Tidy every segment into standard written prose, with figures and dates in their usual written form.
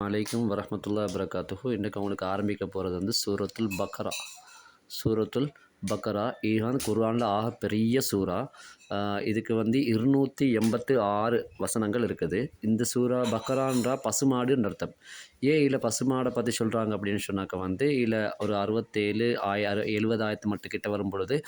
அலைக்கும் வரஹ்மத்துல்லாஹி வபரகாத்துஹு. இன்றைக்கு அவங்களுக்கு ஆரம்பிக்க போகிறது வந்து சூரத்துல் பக்ரா. சூரத்துல் பக்ரா இதுதான் குர்ஆனில் ஆக பெரிய சூறா. இதுக்கு வந்து 286 வசனங்கள் இருக்குது. இந்த சூறா பக்ரான்றா பசுமாடுன்னு அர்த்தம். ஏன் இதில் பசுமாடை பற்றி சொல்கிறாங்க அப்படின்னு சொன்னாக்க வந்து இதில் ஒரு 67 70 ஆயத்து மட்டும் கிட்ட வரும் பொழுது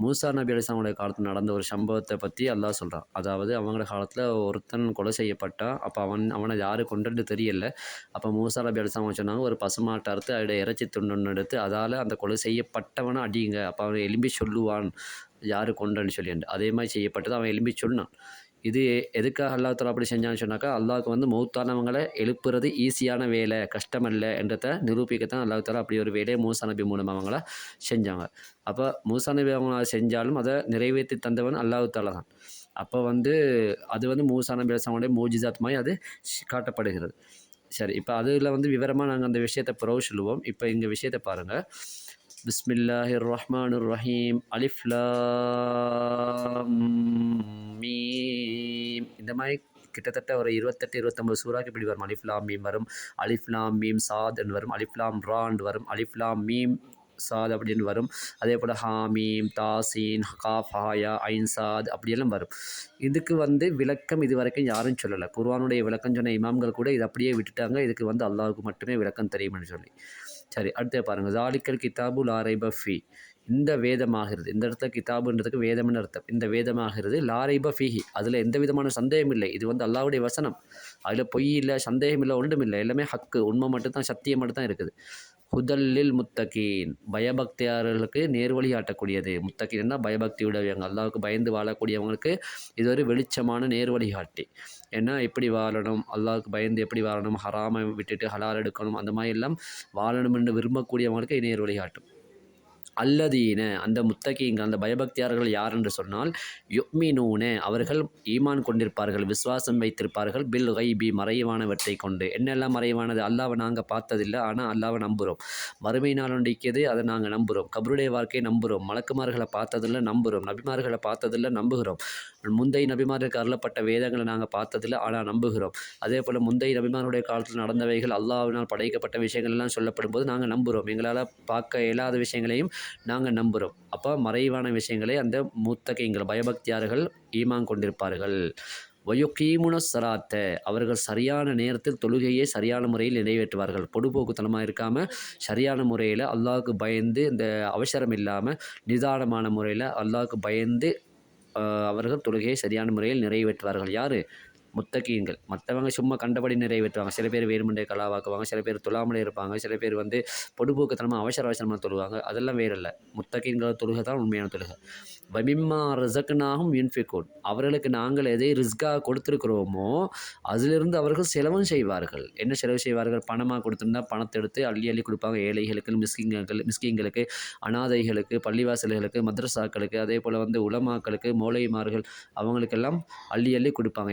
மூசா நபி அலைஹிஸ்ஸலாமுடைய காலத்தில் நடந்த ஒரு சம்பவத்தை பற்றி அல்லாஹ் சொல்கிறான். அதாவது அவங்களோட காலத்தில் ஒருத்தன் கொலை செய்யப்பட்டான். அப்போ அவனை யார் கொன்றது தெரியல. அப்போ மூசா நபி அலைஹிஸ்ஸலாம் சொன்னாங்க, ஒரு பசுமாட்டை அறுத்து அதோட இறைச்சி துண்டொன்று எடுத்து அதால் அந்த கொலை செய்யப்பட்டவனை அடியுங்க. அப்போ அவன் எலும்பி சொல்லுவான் யார் கொன்றன்னு சொல்லிட்டு. அதே மாதிரி செய்யப்பட்டது, அவன் எலும்பி சொன்னான். இது எதுக்காக அல்லாஹ் தஆலா அப்படி செஞ்சான்னு சொன்னாக்கா, அல்லாஹ்வுக்கு வந்து மௌத்தானவங்களை எழுப்புறது ஈஸியான வேலை, கஷ்டமல்ல என்றதை நிரூபிக்கத்தான் அல்லாஹ் தஆலா அப்படி ஒரு வேலையை மூசா நபி மூலமாக அவங்கள செஞ்சாங்க. அப்போ மூசா நபி அவங்க செஞ்சாலும் அதை நிறைவேற்றி தந்தவன் அல்லாஹ் தஆலா தான். அப்போ வந்து அது வந்து மூசா நபி அலைஹிஸ்ஸலாமுடைய மோஜிசாத் மாதிரி அது காட்டப்படுகிறது. சரி, இப்போ அதில் வந்து விவரமாக நாங்கள் அந்த விஷயத்தை பிறகு சொல்லுவோம். இப்போ இங்கே விஷயத்தை பாருங்கள். பிஸ்மில்லாஹிர் ரஹ்மானிர் ரஹீம். அலிஃப் லாம் மீம். இந்த மாதிரி கிட்டத்தட்ட ஒரு 28 29 சூறாக்கு இப்படி வரும். அலிஃப் லாம் மீம் வரும், அலிஃப் லாம் மீம் சாத்ன்னு வரும், அலிஃப் லாம் ரான்னு வரும், அலிஃப் லாம் மீம் சாத் அப்படின்னு வரும். அதே போல் ஹாமீம் தாசீன் காஃப் ஹாயா ஐன் சாத் அப்படியெல்லாம் வரும். இதுக்கு வந்து விளக்கம் இது வரைக்கும் யாரும் சொல்லலை. குர்ஆனுடைய விளக்கம் சொன்ன இமாம்கள் கூட இதை அப்படியே விட்டுட்டாங்க. இதுக்கு வந்து அல்லாஹ்வுக்கு மட்டுமே விளக்கம் தெரியும்னு சொல்லி. சரி, அடுத்து பாருங்கள். ஜாலிக்கல் கிதாபு லா ரைப ஃபீ. இந்த வேதமாகிறது, இந்த இடத்துல கிதாபுன்றதுக்கு வேதம்னு அர்த்தம். இந்த வேதமாகிறது லா ரைப ஃபீஹி, அதில் எந்த விதமான சந்தேகம் இல்லை. இது வந்து அல்லாஹ்வுடைய வசனம். அதில் பொய் இல்லை, சந்தேகம் இல்லை, ஒன்றும் இல்லை. எல்லாமே ஹக்கு, உண்மை மட்டும்தான், சத்தியம் மட்டும்தான் இருக்குது. ஹுதல்லில் முத்தகீன், பயபக்தியாளர்களுக்கு நேர்வழி காட்டக்கூடியது. முத்தகீன்னா பயபக்தியுடையவங்க, அல்லாஹ்வுக்கு பயந்து வாழக்கூடியவங்களுக்கு இது ஒரு வெளிச்சமான நேர்வழி காட்டி. ஏன்னா எப்படி வாழணும், அல்லாஹ்வுக்கு பயந்து எப்படி வாழணும், ஹராமை விட்டுட்டு ஹலால் எடுக்கணும், அந்த மாதிரி எல்லாம் வாழணும் என்று விரும்பக்கூடியவங்களுக்கு இது நேர்வழி காட்டும். அல்லதீன, அந்த முத்தகீங்கள், அந்த பயபக்தியார்கள் யார் என்று சொன்னால், யுக்மினூன, அவர்கள் ஈமான் கொண்டிருப்பார்கள், விசுவாசம் வைத்திருப்பார்கள், பில் கைபி, மறைவானவற்றை கொண்டு. என்னெல்லாம் மறைவானது? அல்லாஹ்வை நாங்கள் பார்த்ததில்லை, ஆனால் அல்லாஹ்வை நம்புகிறோம். மறுமை நாள் ஒன்றிருக்கிறது, அதை நாங்கள் நம்புகிறோம். கபருடைய வாழ்க்கையை நம்புகிறோம். மலக்குமார்களை பார்த்ததில்லை, நம்புகிறோம். நபிமார்களை பார்த்ததில்லை, நம்புகிறோம். முந்தைய நபிமாருக்கு அருளப்பட்ட வேதங்களை நாங்கள் பார்த்ததில்லை, ஆனால் நம்புகிறோம். அதே போல் முந்தைய நபிமாருடைய காலத்தில் நடந்தவைகள், அல்லாஹ்வினால் படைக்கப்பட்ட விஷயங்கள் எல்லாம் சொல்லப்படும் போது நாங்கள் நம்புகிறோம். எங்களால் பார்க்க இயலாத விஷயங்களையும் நாங்கள் நம்புகிறோம். அப்போ மறைவான விஷயங்களை அந்த முத்தகீங்கள், பயபக்தியார்கள் ஈமான் கொண்டிருப்பார்கள். வயுகீமுன ஸலாத்த, அவர்கள் சரியான நேரத்தில் தொழுகையை சரியான முறையில் நிறைவேற்றுவார்கள். பொடுபோக்குத்தனமாக இருக்காமல் சரியான முறையில் அல்லாஹ்வுக்கு பயந்து, இந்த அவசரம் இல்லாமல் நிதானமான முறையில் அல்லாஹ்வுக்கு பயந்து அவர்கள் தொழுகையை சரியான முறையில் நிறைவேற்றுவார்கள். யார்? முத்தகீன்கள். மற்றவங்க சும்மா கண்டபடி நிறைவேற்றுவாங்க. சில பேர் வேறுமண்டே கலாவாக்குவாங்க, சில பேர் தொழாமலே இருப்பாங்க, சில பேர் வந்து பொடுபோக்குத்தனமாக அவசரமாக தொழுவாங்க. அதெல்லாம் வேறு இல்லை. முத்தகீன்கள் தொழுகை தான் உண்மையான தொழுகை. வமிம்மா ரஸக்னாஹும் யுன்ஃபிகூன், அவர்களுக்கு நாங்கள் எதை ரிஸ்காக கொடுத்துருக்கிறோமோ அதிலிருந்து அவர்கள் செலவும் செய்வார்கள். என்ன செலவு செய்வார்கள்? பணமாக கொடுத்துருந்தா பணத்தை எடுத்து அள்ளி அள்ளி கொடுப்பாங்க. ஏழைகளுக்கு, மிஸ்கீன்களுக்கு, அனாதைகளுக்கு, பள்ளிவாசல்களுக்கு, மദ്രஸாக்களுக்கு, அதே போல் வந்து உலமாக்களுக்கு, மௌலைமார்கள், அவங்களுக்கெல்லாம் அள்ளி அள்ளி கொடுப்பாங்க.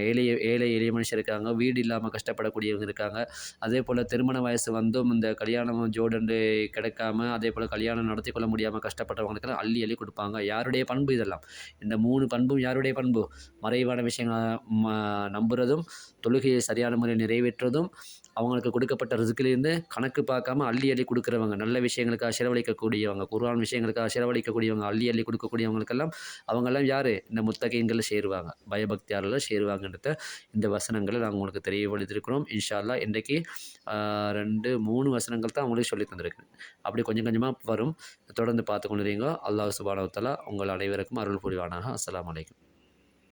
ஏழை எளிய மனுஷர் இருக்காங்க, வீடு இல்லாமல் கஷ்டப்படக்கூடியவங்க இருக்காங்க. அதே போல் திருமண வயசு வந்தும் இந்த கல்யாணம் ஜோடன்று கிடைக்காம, அதே போல் கல்யாணம் நடத்தி கொள்ள முடியாமல் கஷ்டப்பட்டவங்களுக்கெல்லாம் அள்ளி அள்ளி கொடுப்பாங்க. யாருடைய பண்பு இதெல்லாம்? இந்த 3 பண்பும் யாருடைய பண்பு? மறைவான விஷயங்களை நம்புறதும், தொழுகையை சரியான முறையில் நிறைவேற்றுவதும், அவங்களுக்கு கொடுக்கப்பட்ட ரிஸ்கிலிருந்து கணக்கு பார்க்காம அள்ளி அள்ளி கொடுக்குறவங்க, நல்ல விஷயங்களுக்காக செலவழிக்கக்கூடியவங்க, குர்ஆன் விஷயங்களுக்காக செலவழிக்கக்கூடியவங்க, அள்ளி அள்ளி கொடுக்கக்கூடியவங்களுக்கெல்லாம் அவங்கெல்லாம் யார்? இந்த முத்தகீன்களில் சேருவாங்க, பயபக்தியாளர்கள் சேருவாங்கன்றத இந்த வசனங்களை நாங்கள் உங்களுக்கு தெரியப்படுத்தியிருக்கிறோம். இன்ஷா அல்லாஹ் இன்றைக்கு 2 3 வசனங்கள் தான் அவங்களுக்கு சொல்லி தந்திருக்கேன். அப்படி கொஞ்சம் கொஞ்சமாக வரும். தொடர்ந்து பார்த்து கொண்டிருங்க. அல்லாஹ் சுப்ஹானஹு வ தஆலா உங்கள் அனைவருக்கும் அருள் புரிவானாக. அஸ்ஸலாமு அலைக்கும்.